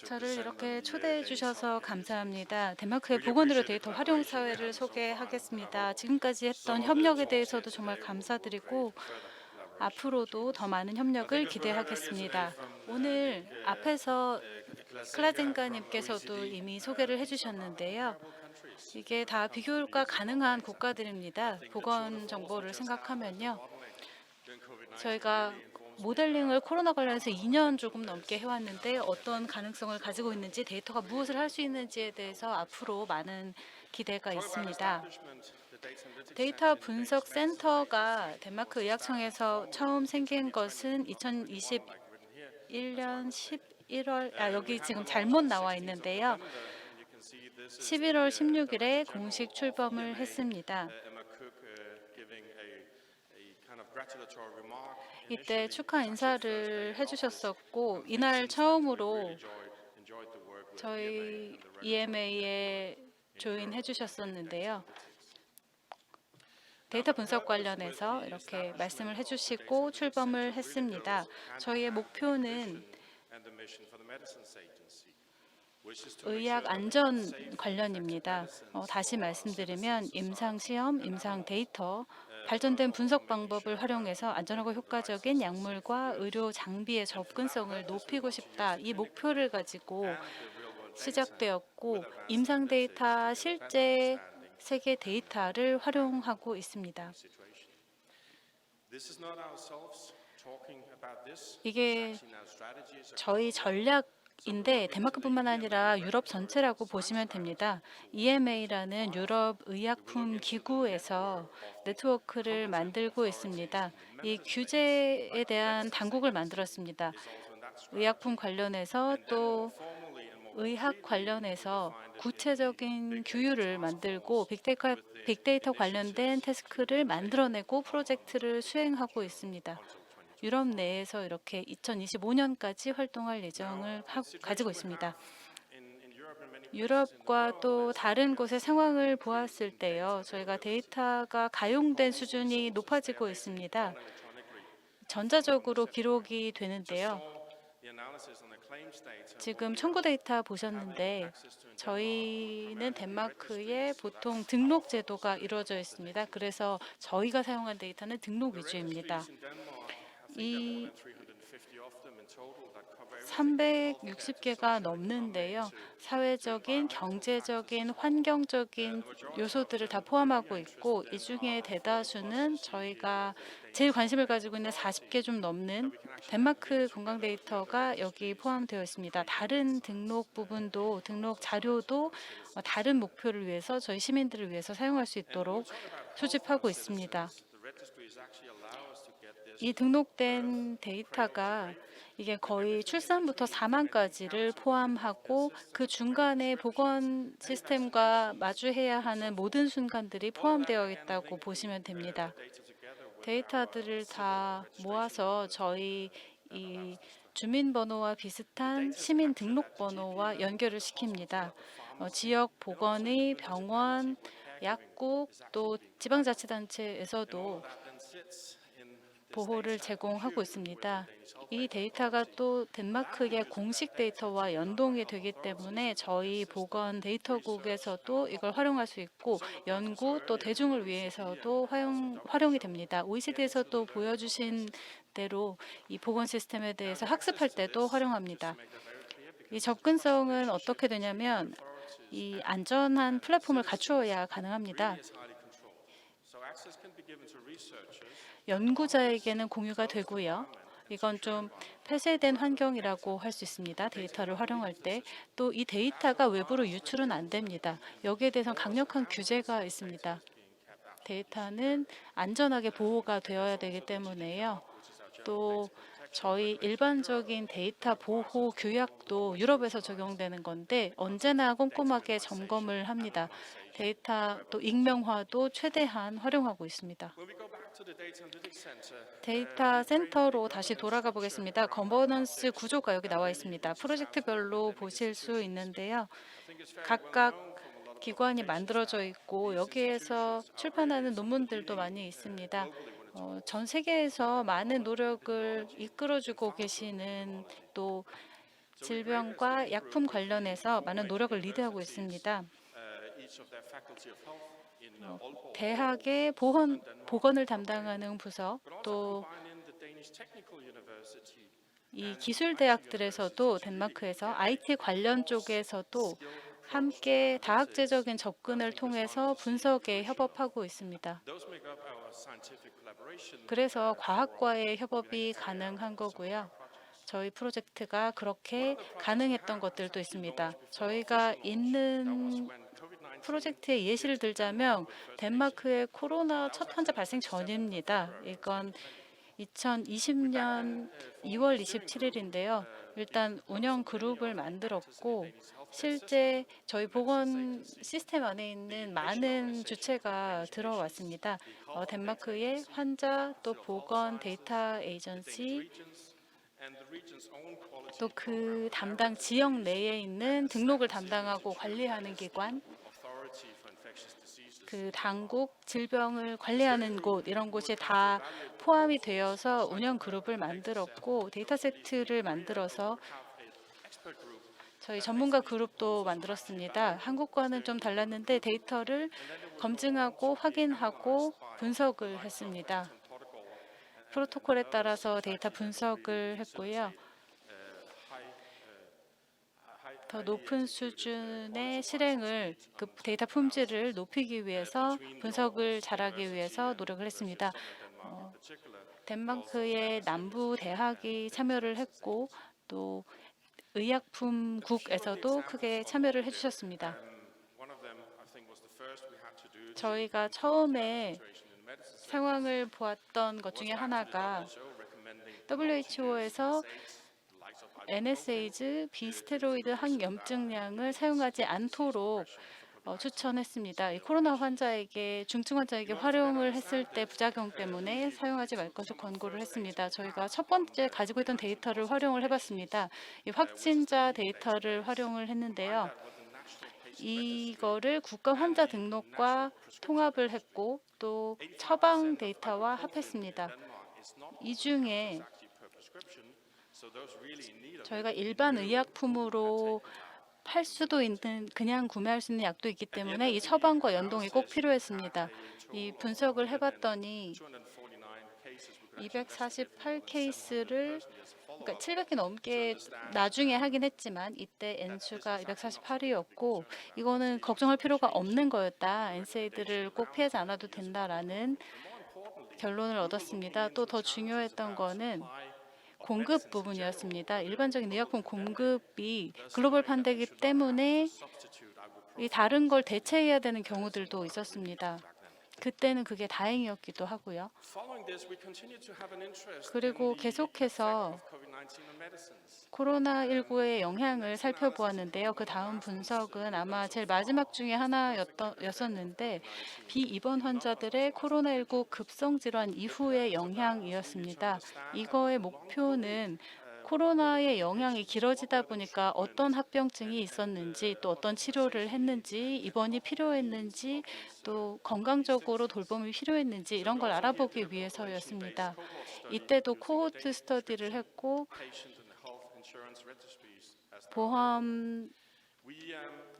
저를 이렇게 초대해 주셔서 감사합니다. 덴마크의 보건의료 데이터 활용 사회를 소개하겠습니다. 지금까지 했던 협력에 대해서도 정말 감사드리고 앞으로도 더 많은 협력을 기대하겠습니다. 오늘 앞에서 클라젠가님께서도 이미 소개를 해주셨는데요. 이게 다 비교가 가능한 국가들입니다. 보건 정보를 생각하면요. 저희가 모델링을 코로나 관련해서 2년 조금 넘게 해왔는데 어떤 가능성을 가지고 있는지 데이터가 무엇을 할 수 있는지에 대해서 앞으로 많은 기대가 있습니다. 데이터 분석 센터가 덴마크 의학청에서 처음 생긴 것은 2021년 11월, 여기 지금 잘못 나와 있는데요. 11월 16일에 공식 출범을 했습니다. 이때 축하 인사를 해주셨었고 이날 처음으로 저희 EMA에 조인해 주셨었는데요. 데이터 분석 관련해서 이렇게 말씀을 해주시고 출범을 했습니다. 저희의 목표는 의학 안전 관련입니다. 다시 말씀드리면 임상 시험, 임상 데이터, 발전된 분석 방법을 활용해서 안전하고 효과적인 약물과 의료 장비의 접근성을 높이고 싶다. 이 목표를 가지고 시작되었고 임상 데이터, 실제 세계 데이터를 활용하고 있습니다. 이게 저희 전략인데 덴마크뿐만 아니라 유럽 전체라고 보시면 됩니다. EMA라는 유럽 의약품 기구에서 네트워크를 만들고 있습니다. 이 규제에 대한 당국을 만들었습니다. 의약품 관련해서 또 의학 관련해서 구체적인 규율을 만들고 빅데이터 관련된 태스크를 만들어내고 프로젝트를 수행하고 있습니다. 유럽 내에서 이렇게 2025년까지 활동할 예정을 가지고 있습니다. 유럽과 또 다른 곳의 상황을 보았을 때요. 저희가 데이터가 가용된 수준이 높아지고 있습니다. 전자적으로 기록이 되는데요. 지금 청구 데이터 보셨는데 저희는 덴마크에 보통 등록 제도가 이루어져 있습니다. 그래서 저희가 사용한 데이터는 등록 위주입니다. 이 360개가 넘는데요. 사회적인, 경제적인, 환경적인 요소들을 다 포함하고 있고 이 중에 대다수는 저희가 제일 관심을 가지고 있는 40개 좀 넘는 덴마크 건강 데이터가 여기 포함되어 있습니다. 다른 등록 부분도 등록 자료도 다른 목표를 위해서 저희 시민들을 위해서 사용할 수 있도록 수집하고 있습니다. 이 등록된 데이터가 이게 거의 출산부터 사망까지를 포함하고 그 중간에 보건 시스템과 마주해야 하는 모든 순간들이 포함되어 있다고 보시면 됩니다. 데이터들을 다 모아서 저희 이 주민번호와 비슷한 시민 등록번호와 연결을 시킵니다. 지역 보건의 병원, 약국, 또 지방자치단체에서도 보호를 제공하고 있습니다. 이 데이터가 또 덴마크의 공식 데이터와 연동이 되기 때문에 저희 보건 데이터국에서도 이걸 활용할 수 있고 연구 또 대중을 위해서도 활용이 됩니다. OECD에서도 보여주신 대로 이 보건 시스템에 대해서 학습할 때도 활용합니다. 이 접근성은 어떻게 되냐면 이 안전한 플랫폼을 갖추어야 가능합니다. 연구자에게는 공유가 되고요. 이건 좀 폐쇄된 환경이라고 할 수 있습니다. 데이터를 활용할 때. 또 이 데이터가 외부로 유출은 안 됩니다. 여기에 대해서 강력한 규제가 있습니다. 데이터는 안전하게 보호가 되어야 되기 때문에요. 또 저희 일반적인 데이터 보호 규약도 유럽에서 적용되는 건데 언제나 꼼꼼하게 점검을 합니다. 데이터 또 익명화도 최대한 활용하고 있습니다. 데이터 센터로 다시 돌아가 보겠습니다. 거버넌스 구조가 여기 나와 있습니다. 프로젝트별로 보실 수 있는데요. 각각 기관이 만들어져 있고 여기에서 출판하는 논문들도 많이 있습니다. 전 세계에서 많은 노력을 이끌어주고 계시는 또 질병과 약품 관련해서 많은 노력을 리드하고 있습니다. 대학의 보건을 담당하는 부서, 또 이 기술 대학들에서도 덴마크에서 IT 관련 쪽에서도 함께 다학제적인 접근을 통해서 분석에 협업하고 있습니다. 그래서 과학과의 협업이 가능한 거고요. 저희 프로젝트가 그렇게 가능했던 것들도 있습니다. 저희가 있는 프로젝트의 예시를 들자면 덴마크의 코로나 첫 환자 발생 전입니다. 이건 2020년 2월 27일인데요. 일단 운영 그룹을 만들었고 실제 저희 보건 시스템 안에 있는 많은 주체가 들어왔습니다. 덴마크의 환자 또 보건 데이터 에이전시 또 그 담당 지역 내에 있는 등록을 담당하고 관리하는 기관 그 당국, 질병을 관리하는 곳 이런 곳이 다 포함이 되어서 운영 그룹을 만들었고 데이터 세트를 만들어서 저희 전문가 그룹도 만들었습니다. 한국과는 좀 달랐는데 데이터를 검증하고 확인하고 분석을 했습니다. 프로토콜에 따라서 데이터 분석을 했고요. 더 높은 수준의 실행을 그 데이터 품질을 높이기 위해서 분석을 잘하기 위해서 노력을 했습니다. 덴마크의 남부 대학이 참여를 했고 또 의약품국에서도 크게 참여를 해주셨습니다. 저희가 처음에 상황을 보았던 것 중에 하나가 WHO에서 NSAIDs 비스테로이드 항염증량을 사용하지 않도록 추천했습니다. 이 코로나 환자에게 중증 환자에게 활용을 했을 때 부작용 때문에 사용하지 말 것을 권고를 했습니다. 저희가 첫 번째 가지고 있던 데이터를 활용을 해봤습니다. 이 확진자 데이터를 활용을 했는데요. 이거를 국가 환자 등록과 통합을 했고 또 처방 데이터와 합했습니다. 이 중에 저희가 일반 의약품으로 팔 수도 있는 그냥 구매할 수 있는 약도 있기 때문에 이 처방과 연동이 꼭 필요했습니다. 이 분석을 해봤더니 248케이스를 그러니까 700개 넘게 나중에 하긴 했지만 이때 N수가 248이었고 이거는 걱정할 필요가 없는 거였다. 엔세이드를 꼭 피하지 않아도 된다라는 결론을 얻었습니다. 또 더 중요했던 거는 공급 부분이었습니다. 일반적인 의약품 공급이 글로벌 판대기 때문에 이 다른 걸 대체해야 되는 경우들도 있었습니다. 그때는 그게 다행이었기도 하고요. 그리고 계속해서 코로나19의 영향을 살펴보았는데요. 그 다음 분석은 아마 제일 마지막 중에 하나였었는데 비입원 환자들의 코로나19 급성 질환 이후의 영향이었습니다. 이거의 목표는 코로나의 영향이 길어지다 보니까 어떤 합병증이 있었는지 또 어떤 치료를 했는지 입원이 필요했는지 또 건강적으로 돌봄이 필요했는지 이런 걸 알아보기 위해서였습니다. 이때도 코호트 스터디를 했고 보험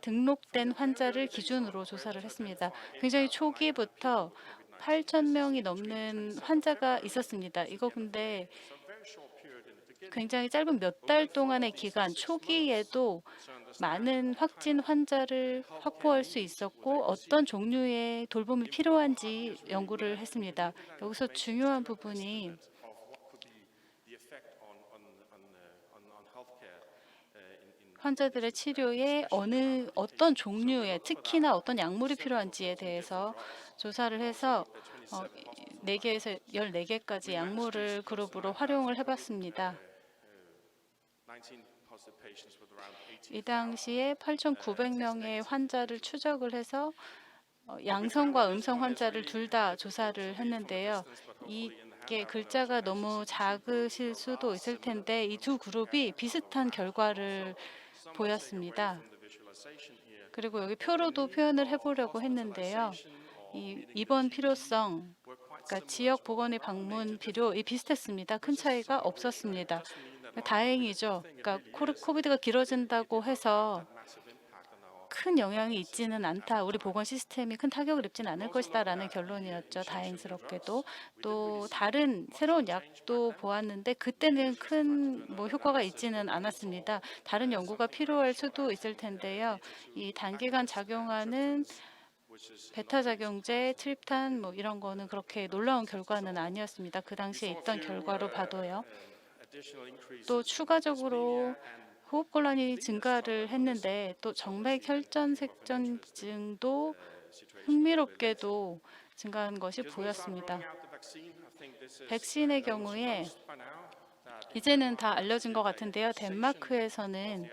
등록된 환자를 기준으로 조사를 했습니다. 굉장히 초기부터 8,000명이 넘는 환자가 있었습니다. 이거 근데 굉장히 짧은 몇 달 동안의 기간 초기에도 많은 확진 환자를 확보할 수 있었고 어떤 종류의 돌봄이 필요한지 연구를 했습니다. 여기서 중요한 부분이 환자들의 치료에 어떤 종류의 특히나 어떤 약물이 필요한지에 대해서 조사를 해서 4개에서 14개까지 약물을 그룹으로 활용을 해봤습니다. 이 당시에 8,900명의 환자를 추적을 해서 양성과 음성 환자를 둘 다 조사를 했는데요. 이게 글자가 너무 작으실 수도 있을 텐데 이 두 그룹이 비슷한 결과를 보였습니다. 그리고 여기 표로도 표현을 해보려고 했는데요. 이 입원 필요성, 그러니까 지역 보건의 방문 비료 비슷했습니다. 큰 차이가 없었습니다. 다행이죠. 그러니까 코비드가 길어진다고 해서 큰 영향이 있지는 않다. 우리 보건 시스템이 큰 타격을 입지는 않을 것이다라는 결론이었죠. 다행스럽게도. 또 다른 새로운 약도 보았는데 그때는 큰 뭐 효과가 있지는 않았습니다. 다른 연구가 필요할 수도 있을 텐데요. 이 단기간 작용하는 베타 작용제, 트립탄 뭐 이런 거는 그렇게 놀라운 결과는 아니었습니다. 그 당시에 있던 결과로 봐도요. 또 추가적으로 호흡곤란이 증가를 했는데 또 정맥 혈전색전증도 흥미롭게도 증가한 것이 보였습니다. 백신의 경우에 이제는 다 알려진 것 같은데요. 덴마크에서는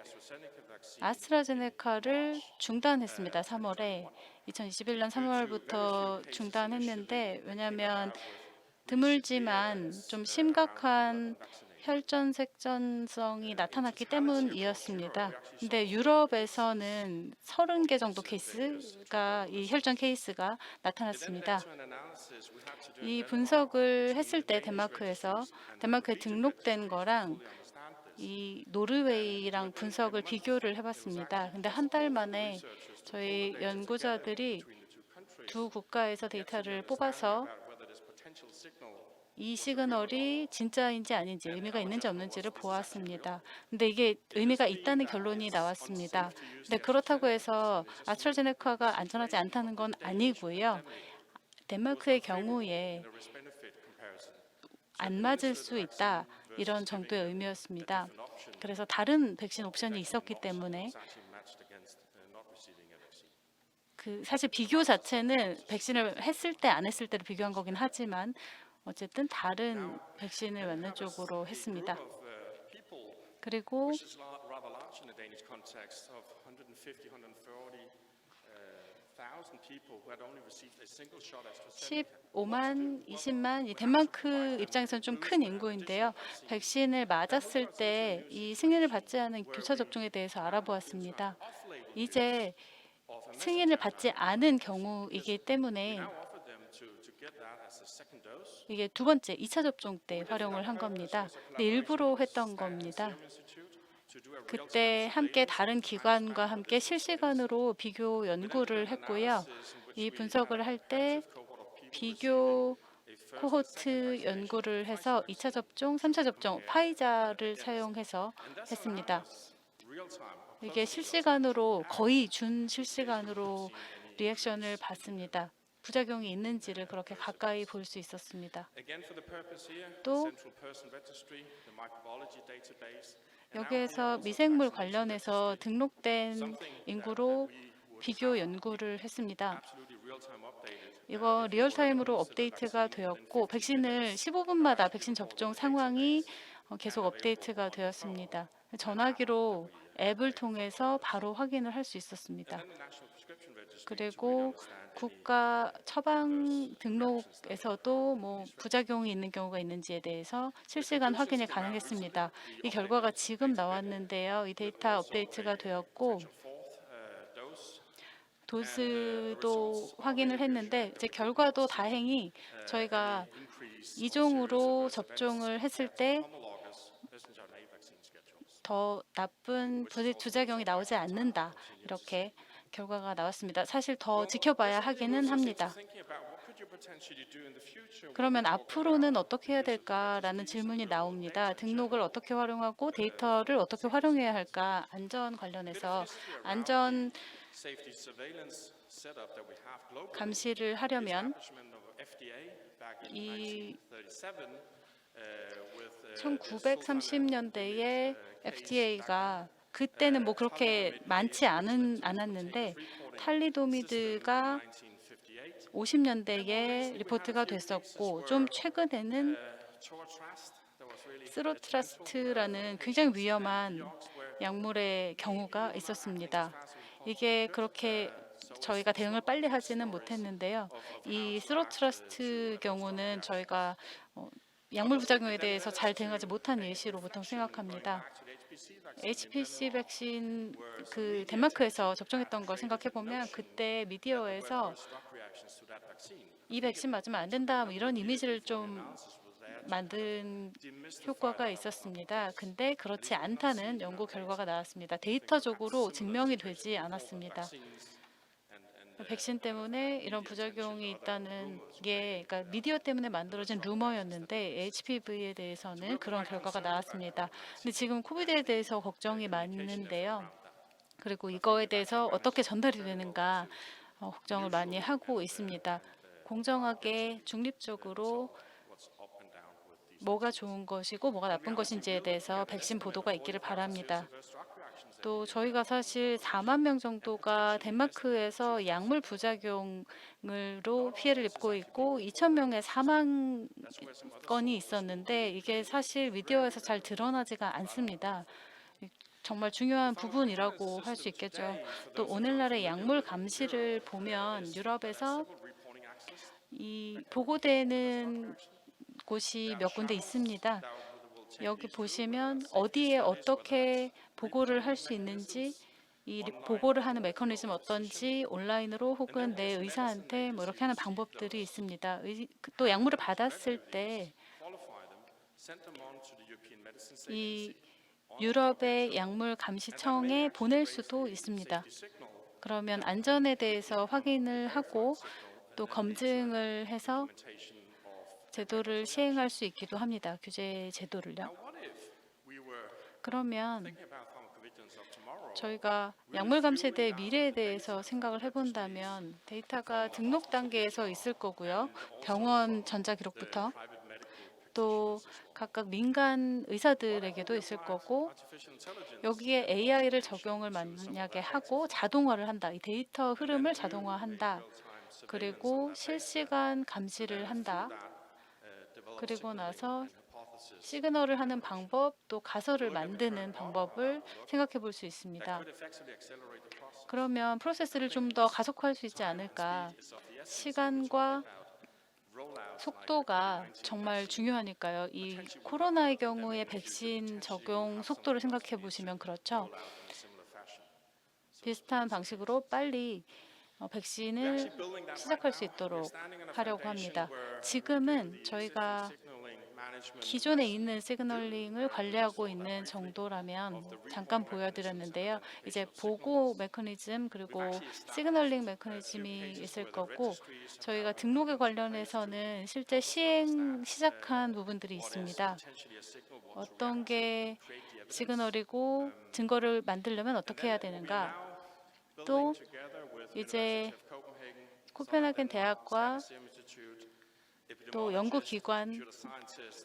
아스트라제네카를 중단했습니다. 3월에 2021년 3월부터 중단했는데 왜냐하면 드물지만 좀 심각한 혈전색전성이 나타났기 때문이었습니다. 근데 유럽에서는 30개 정도 케이스가 이 혈전 케이스가 나타났습니다. 이 분석을 했을 때 덴마크에 등록된 거랑 이 노르웨이랑 분석을 비교를 해봤습니다. 근데 한 달 만에 저희 연구자들이 두 국가에서 데이터를 뽑아서 이 시그널이 진짜인지 아닌지 의미가 있는지 없는지를 보았습니다. 근데 이게 의미가 있다는 결론이 나왔습니다. 근데 그렇다고 해서 아스트라제네카가 안전하지 않다는 건 아니고요. 덴마크의 경우에 안 맞을 수 있다 이런 정도의 의미였습니다. 그래서 다른 백신 옵션이 있었기 때문에 사실 비교 자체는 백신을 했을 때 안 했을 때를 비교한 거긴 하지만 어쨌든 다른 백신을 맞는 쪽으로 했습니다. 그리고 15만, 20만, 이 덴마크 입장에서는 좀 큰 인구인데요. 백신을 맞았을 때 이 승인을 받지 않은 교차 접종에 대해서 알아보았습니다. 이제 승인을 받지 않은 경우이기 때문에 이게 두 번째 2차 접종 때 활용을 한 겁니다. 근데 일부러 했던 겁니다. 그때 함께 다른 기관과 함께 실시간으로 비교 연구를 했고요. 이 분석을 할 때 비교 코호트 연구를 해서 2차 접종, 3차 접종 파이자를 사용해서 했습니다. 이게 실시간으로 거의 준 실시간으로 리액션을 봤습니다. 부작용이 있는지를 그렇게 가까이 볼 수 있었습니다. 또 여기에서 미생물 관련해서 등록된 인구로 비교 연구를 했습니다. 이거 리얼타임으로 업데이트가 되었고 백신을 15분마다 백신 접종 상황이 계속 업데이트가 되었습니다. 전화기로 앱을 통해서 바로 확인을 할 수 있었습니다. 그리고 국가 처방 등록에서도 뭐 부작용이 있는 경우가 있는지에 대해서 실시간 확인이 가능했습니다. 이 결과가 지금 나왔는데요. 이 데이터 업데이트가 되었고 도스도 확인을 했는데 이제 결과도 다행히 저희가 2종으로 접종을 했을 때 더 나쁜 부작용이 나오지 않는다. 이렇게 결과가 나왔습니다. 사실 더 지켜봐야 하기는 합니다. 그러면 앞으로는 어떻게 해야 될까라는 질문이 나옵니다. 등록을 어떻게 활용하고 데이터를 어떻게 활용해야 할까? 안전 관련해서 안전 감시를 하려면 이 1930년대에 FDA가 그때는 뭐 그렇게 많지 않았는데 탈리도미드가 50년대에 리포트가 됐었고 좀 최근에는 스로트라스트라는 굉장히 위험한 약물의 경우가 있었습니다. 이게 그렇게 저희가 대응을 빨리 하지는 못했는데요. 이 스로트러스트 경우는 저희가 약물 부작용에 대해서 잘 대응하지 못한 예시로 보통 생각합니다. HPC 백신 덴마크에서 접종했던 걸 생각해 보면 그때 미디어에서 이 백신 맞으면 안 된다 뭐 이런 이미지를 좀 만든 효과가 있었습니다. 근데 그렇지 않다는 연구 결과가 나왔습니다. 데이터적으로 증명이 되지 않았습니다. 백신 때문에 이런 부작용이 있다는 게 그러니까 미디어 때문에 만들어진 루머였는데 HPV에 대해서는 그런 결과가 나왔습니다. 근데 지금 코비드에 대해서 걱정이 많은데요. 그리고 이거에 대해서 어떻게 전달이 되는가 걱정을 많이 하고 있습니다. 공정하게 중립적으로 뭐가 좋은 것이고 뭐가 나쁜 것인지에 대해서 백신 보도가 있기를 바랍니다. 또 저희가 사실 4만 명 정도가 덴마크에서 약물 부작용으로 피해를 입고 있고 2천 명의 사망 건이 있었는데 이게 사실 미디어에서 잘 드러나지가 않습니다. 정말 중요한 부분이라고 할 수 있겠죠. 또 오늘날의 약물 감시를 보면 유럽에서 이 보고되는 곳이 몇 군데 있습니다. 여기 보시면 어디에 어떻게 보고를 할 수 있는지 이 보고를 하는 메커니즘 어떤지 온라인으로 혹은 내 의사한테 뭐 이렇게 하는 방법들이 있습니다. 또 약물을 받았을 때 이 유럽의 약물 감시청에 보낼 수도 있습니다. 그러면 안전에 대해서 확인을 하고 또 검증을 해서 제도를 시행할 수 있기도 합니다. 규제 제도를요. 그러면 저희가 약물 감시대의 미래에 대해서 생각을 해본다면 데이터가 등록 단계에서 있을 거고요. 병원 전자기록부터 또 각각 민간 의사들에게도 있을 거고 여기에 AI를 적용을 만약에 하고 자동화를 한다. 이 데이터 흐름을 자동화한다. 그리고 실시간 감시를 한다. 그리고 나서 시그널을 하는 방법, 또 가설을 만드는 방법을 생각해 볼 수 있습니다. 그러면 프로세스를 좀 더 가속화할 수 있지 않을까. 시간과 속도가 정말 중요하니까요. 이 코로나의 경우에 백신 적용 속도를 생각해 보시면 그렇죠. 비슷한 방식으로 빨리 백신을 시작할 수 있도록 하려고 합니다. 지금은 저희가 기존에 있는 시그널링을 관리하고 있는 정도라면 잠깐 보여드렸는데요. 이제 보고 메커니즘 그리고 시그널링 메커니즘이 있을 거고 저희가 등록에 관련해서는 실제 시작한 부분들이 있습니다. 어떤 게 시그널이고 증거를 만들려면 어떻게 해야 되는가? 또 이제 코펜하겐 대학과 또 연구기관,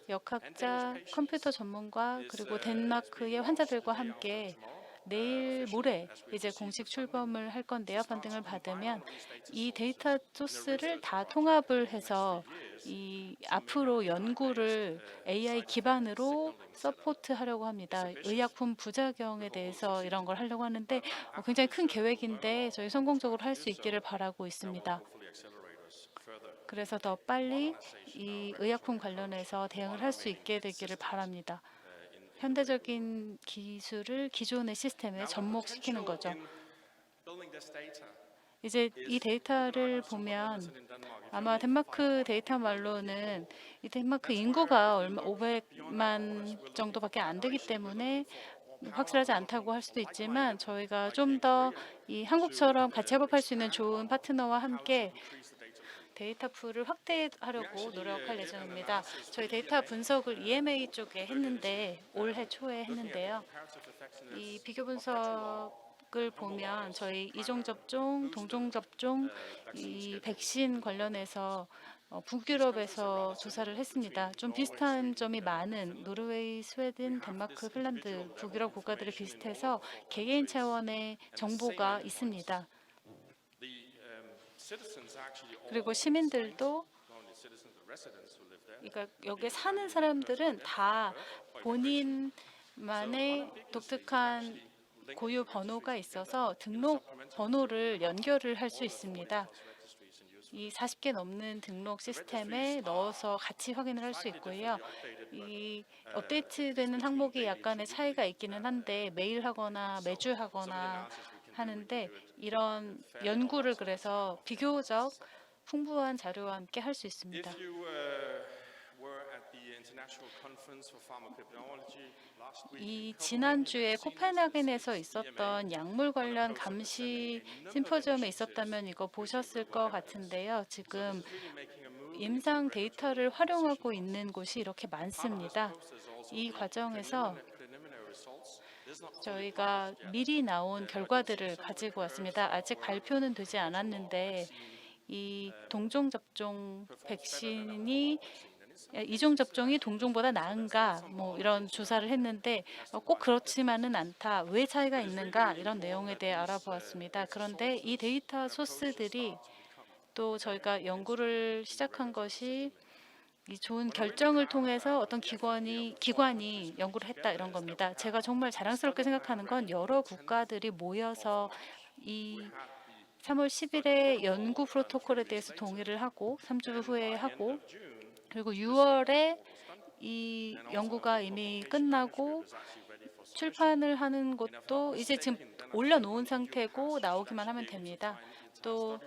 역학자, 컴퓨터 전문가 그리고 덴마크의 환자들과 함께 내일 모레 이제 공식 출범을 할 건데요. 펀딩을 받으면 이 데이터 소스를 다 통합을 해서 이 앞으로 연구를 AI 기반으로 서포트하려고 합니다. 의약품 부작용에 대해서 이런 걸 하려고 하는데 굉장히 큰 계획인데 저희 성공적으로 할 수 있기를 바라고 있습니다. 그래서 더 빨리 이 의약품 관련해서 대응을 할 수 있게 되기를 바랍니다. 현대적인 기술을 기존의 시스템에 접목시키는 거죠. 이제 이 데이터를 보면 아마 덴마크 데이터 말로는 이 덴마크 인구가 500만 정도밖에 안 되기 때문에 확실하지 않다고 할 수도 있지만 저희가 좀 더 이 한국처럼 같이 협업할 수 있는 좋은 파트너와 함께 데이터 풀을 확대하려고 노력할 예정입니다. 저희 데이터 분석을 EMA 쪽에 했는데 올해 초에 했는데요. 이 비교 분석을 보면 저희 이종 접종, 동종 접종, 이 백신 관련해서 북유럽에서 조사를 했습니다. 좀 비슷한 점이 많은 노르웨이, 스웨덴, 덴마크, 핀란드, 북유럽 국가들이 비슷해서 개개인 차원의 정보가 있습니다. 그리고 시민들도 그러니까 여기에 사는 사람들은 다 본인만의 독특한 고유 번호가 있어서 등록 번호를 연결을 할 수 있습니다. 이 40개 넘는 등록 시스템에 넣어서 같이 확인을 할 수 있고요. 이 업데이트되는 항목이 약간의 차이가 있기는 한데 매일 하거나 매주 하거나 하는데 이런 연구를 그래서 비교적 풍부한 자료와 함께 할 수 있습니다. If you were at the International Conference for Pharmacobiology last week in 이 Copenhagen, 지난주에 you've seen this 코펜하겐에서 EMA 있었던 약물 on the 관련 process of 감시 presenting a number of 심포지엄에 initiatives 있었다면 이거 using 보셨을 real-world 것 evidence. 같은데요. So this 지금 is really making a move into the 임상 regulatory 데이터를 decision 활용하고 process. 있는 곳이 이렇게 Part of this 많습니다. process also 이 the 과정에서 preliminary results. This is not fully 저희가 published yet, 미리 나온 but you can see 결과들을 some of the 가지고 curves 왔습니다. 아직 were 발표는 되지 along. 않았는데 Vaccine 이 동종 접종 performs better than a 백신이 monoclonal vaccine. And in some 이종 cases, 접종이 동종보다 나은가 뭐 이런 조사를 했는데 꼭 그렇지만은 않다. 왜 차이가 있는가 이런 내용에 대해 알아보았습니다. 그런데 이 데이터 소스들이 또 저희가 연구를 시작한 것이 이 좋은 결정을 통해서 어떤 기관이 연구를 했다 이런 겁니다. 제가 정말 자랑스럽게 생각하는 건 여러 국가들이 모여서 이 3월 10일에 연구 프로토콜에 대해서 동의를 하고 3주 후에 하고 그리고 6월에 이 연구가 이미 끝나고 출판을 하는 것도 이제 지금 올려놓은 상태고 나오기만 하면 됩니다. 또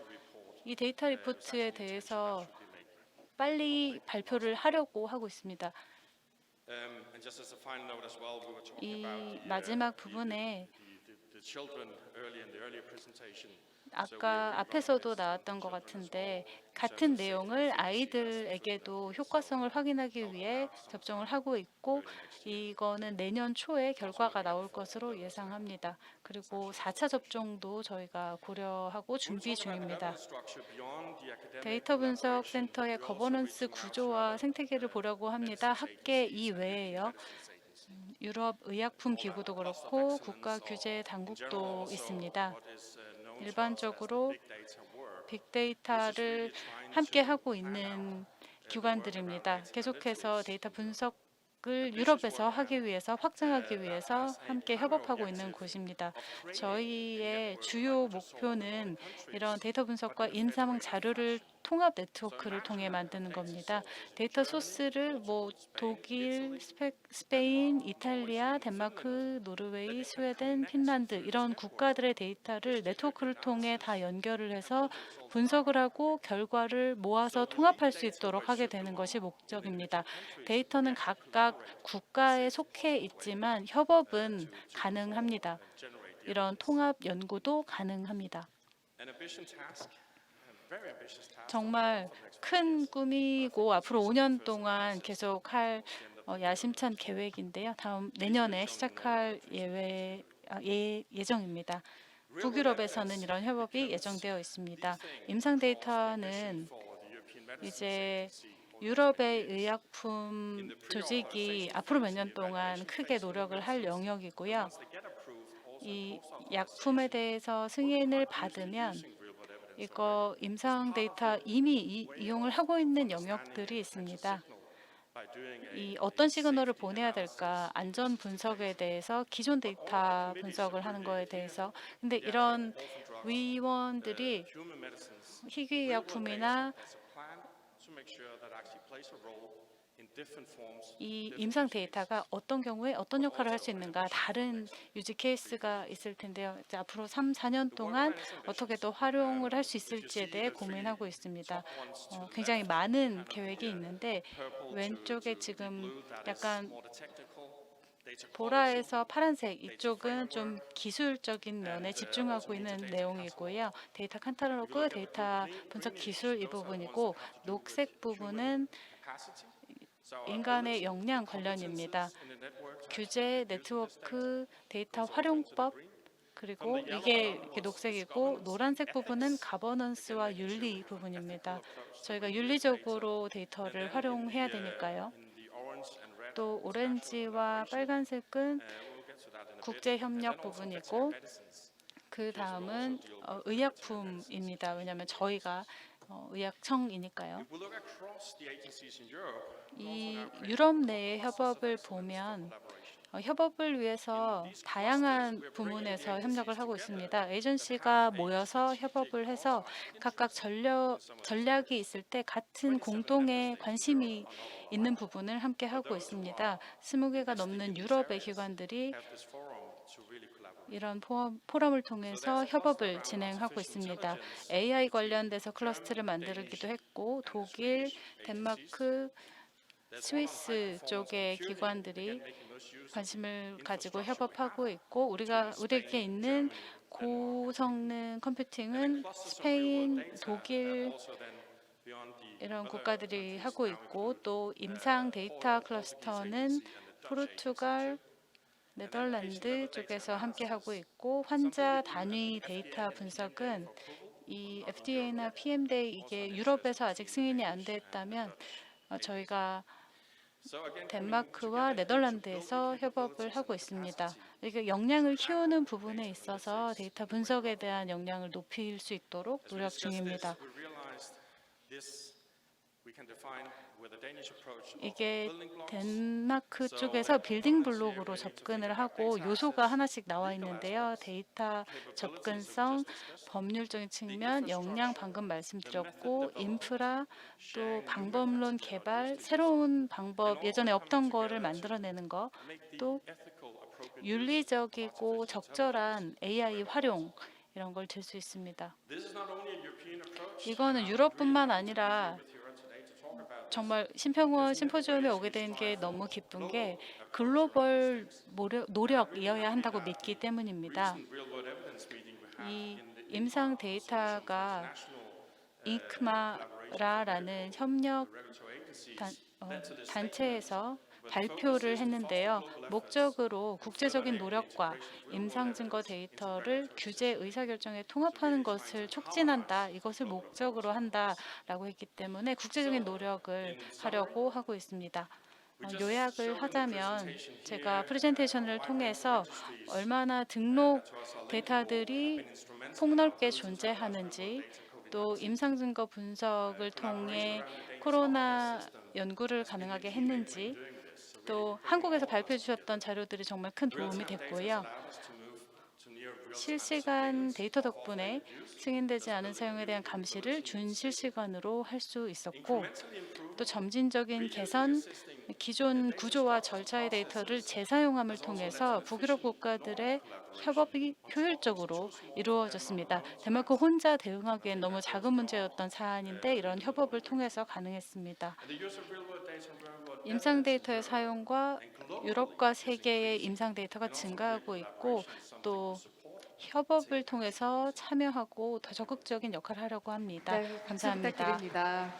이 데이터 리포트에 대해서 빨리 발표를 하려고 하고 있습니다. And just as a final note as well, we were talking 이 about 마지막 부분에 the children early in the earlier presentation. 아까 앞에서도 나왔던 것 같은데 같은 내용을 아이들에게도 효과성을 확인하기 위해 접종을 하고 있고 이거는 내년 초에 결과가 나올 것으로 예상합니다. 그리고 4차 접종도 저희가 고려하고 준비 중입니다. 데이터 분석 센터의 거버넌스 구조와 생태계를 보려고 합니다. 학계 이외에요. 유럽 의약품 기구도 그렇고 국가 규제 당국도 있습니다. 일반적으로 빅데이터를 함께 하고 있는 기관들입니다. 계속해서 데이터 분석을 유럽에서 하기 위해서 확장하기 위해서 함께 협업하고 있는 곳입니다. 저희의 주요 목표는 이런 데이터 분석과 임상 자료를 통합 네트워크를 통해 만드는 겁니다. 데이터 소스를 뭐 독일, 스페인, 이탈리아, 덴마크, 노르웨이, 스웨덴, 핀란드 이런 국가들의 데이터를 네트워크를 통해 다 연결을 해서 분석을 하고 결과를 모아서 통합할 수 있도록 하게 되는 것이 목적입니다. 데이터는 각각 국가에 속해 있지만 협업은 가능합니다. 이런 통합 연구도 가능합니다. 정말 큰 꿈이고 앞으로 5년 동안 계속 할 야심찬 계획인데요. 내년에 시작할 예정입니다. 북유럽에서는 이런 협업이 예정되어 있습니다. 임상 데이터는 이제 유럽의 의약품 조직이 앞으로 몇 년 동안 크게 노력을 할 영역이고요. 이 약품에 대해서 승인을 받으면 이거 임상 데이터 이미 이용을 하고 있는 영역들이 있습니다. 이 어떤 시그널을 보내야 될까 안전 분석에 대해서 기존 데이터 분석을 하는 거에 대해서 근데 이런 위원들이 희귀약품이나 이 임상 데이터가 어떤 경우에 어떤 역할을 할 수 있는가 다른 유지 케이스가 있을 텐데요. 이제 앞으로 3, 4년 동안 어떻게 더 활용을 할 수 있을지에 대해 고민하고 있습니다. 굉장히 많은 계획이 있는데 왼쪽에 지금 약간 보라에서 파란색 이쪽은 좀 기술적인 면에 집중하고 있는 내용이고요. 데이터 카탈로그, 데이터 분석 기술 이 부분이고 녹색 부분은 인간의 역량 관련입니다. 규제, 네트워크, 데이터 활용법 그리고 이게 이렇게 녹색이고 노란색 부분은 가버넌스와 윤리 부분입니다. 저희가 윤리적으로 데이터를 활용해야 되니까요. 또 오렌지와 빨간색은 국제협력 부분이고 그 다음은 의약품입니다. 왜냐하면 저희가 의약청이니까요. 이 유럽 내의 협업을 보면 협업을 위해서 다양한 부문에서 협력을 하고 있습니다. 에이전시가 모여서 협업을 해서 각각 전략이 있을 때 같은 공동의 관심이 있는 부분을 함께 하고 있습니다. 20개가 넘는 유럽의 기관들이 이런 포럼을 통해서 협업을 진행하고 있습니다. AI 관련돼서 클러스터를 만들기도 했고 독일, 덴마크, 스위스 쪽의 기관들이 관심을 가지고 협업하고 있고 우리에게 있는 고성능 컴퓨팅은 스페인, 독일 이런 국가들이 하고 있고 또 임상 데이터 클러스터는 포르투갈, 네덜란드 쪽에서 함께 하고 있고 환자 단위 데이터 분석은 이 FDA나 PMDA 이게 유럽에서 아직 승인이 안 됐다면 저희가 덴마크와 네덜란드에서 협업을 하고 있습니다. 이게 역량을 키우는 부분에 있어서 데이터 분석에 대한 역량을 높일 수 있도록 노력 중입니다. 이게 덴마크 쪽에서 빌딩 블록으로 접근을 하고 요소가 하나씩 나와 있는데요. 데이터 접근성, 법률적인 측면, 역량 방금 말씀드렸고 인프라, 또 방법론 개발, 새로운 방법, 예전에 없던 거를 만들어내는 거, 또 윤리적이고 적절한 AI 활용 이런 걸 들 수 있습니다. 이거는 유럽뿐만 아니라 정말 심평원 심포지엄에 오게 된 게 너무 기쁜 게 글로벌 노력이어야 한다고 믿기 때문입니다. 이 임상 데이터가 잉크마라라는 협력 단체에서 발표를 했는데요. 목적으로 국제적인 노력과 임상증거 데이터를 규제 의사결정에 통합하는 것을 촉진한다. 이것을 목적으로 한다라고 했기 때문에 국제적인 노력을 하려고 하고 있습니다. 요약을 하자면 제가 프레젠테이션을 통해서 얼마나 등록 데이터들이 폭넓게 존재하는지 또 임상증거 분석을 통해 코로나 연구를 가능하게 했는지 또 한국에서 발표해 주셨던 자료들이 정말 큰 도움이 됐고요. 실시간 데이터 덕분에 승인되지 않은 사용에 대한 감시를 준실시간으로 할 수 있었고 또 점진적인 개선, 기존 구조와 절차의 데이터를 재사용함을 통해서 북유럽 국가들의 협업이 효율적으로 이루어졌습니다. 덴마크 혼자 대응하기엔 너무 작은 문제였던 사안인데 이런 협업을 통해서 가능했습니다. 임상 데이터의 사용과 유럽과 세계의 임상 데이터가 증가하고 있고 또 협업을 통해서 참여하고 더 적극적인 역할을 하려고 합니다. 네, 박수 감사합니다. 부탁드립니다.